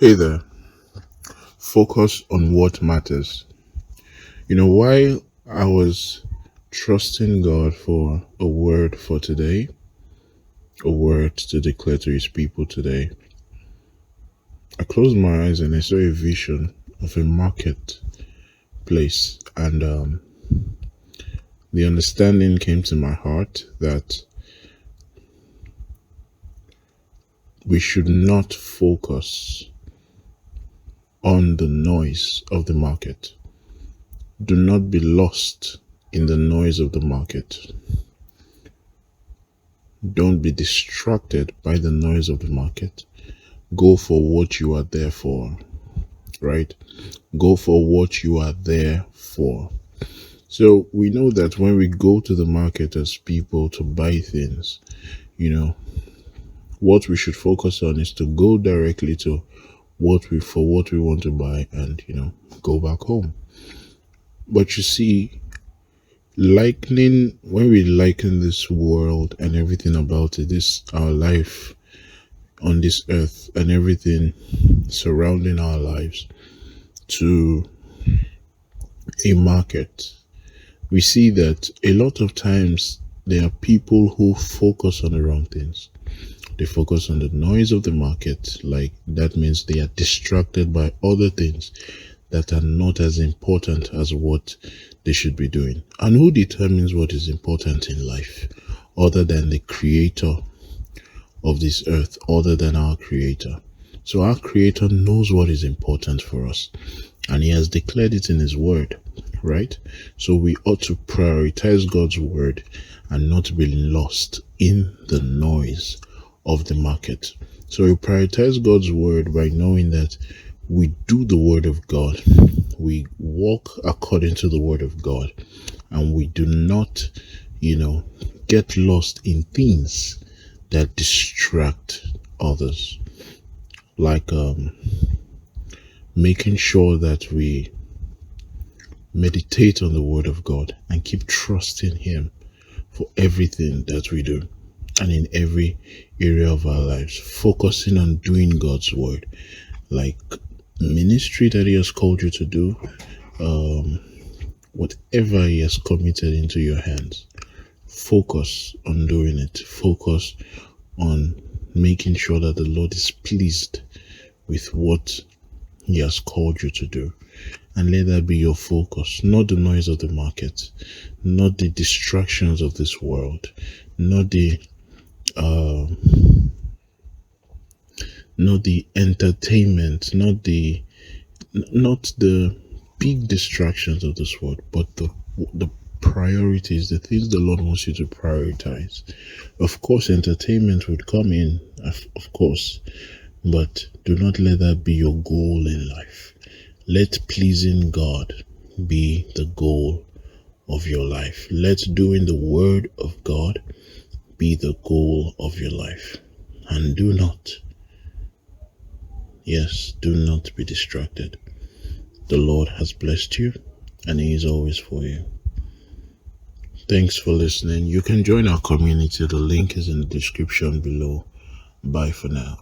Hey there, focus on what matters. While I was trusting God for a word for today, a word to declare to his people today, I closed my eyes and I saw a vision of a marketplace. And the understanding came to my heart that we should not focus on the noise of the market. Do not be lost in the noise of the market. Don't be distracted by the noise of the market. Go for what you are there for, right? Go for what you are there for. So we know that when we go to the market as people to buy things, what we should focus on is to go directly to what we want to buy and, go back home. But you see, when we liken this world and everything about it, this our life on this earth and everything surrounding our lives to a market, we see that a lot of times there are people who focus on the wrong things. They focus on the noise of the market, like that means they are distracted by other things that are not as important as what they should be doing. And who determines what is important in life other than the creator of this earth, other than our creator? So our creator knows what is important for us, and he has declared it in his word, right? So we ought to prioritize God's word and not be lost in the noise of the market. So we prioritize God's word by knowing that we do the word of God, we walk according to the word of God, and we do not, get lost in things that distract others, like making sure that we meditate on the word of God and keep trusting him for everything that we do and in every area of our lives, focusing on doing God's word, like ministry that he has called you to do, whatever he has committed into your hands. Focus on doing it. Focus on making sure that the Lord is pleased with what he has called you to do. And let that be your focus, not the noise of the market, not the distractions of this world, not the entertainment, not the big distractions of this world, but the priorities, the things the Lord wants you to prioritize. Of course, entertainment would come in, of course, but do not let that be your goal in life. Let pleasing God be the goal of your life. Let doing the word of God be the goal of your life. And do not be distracted. The Lord has blessed you and he is always for you. Thanks for listening. You can join our community. The link is in the description below. Bye for now.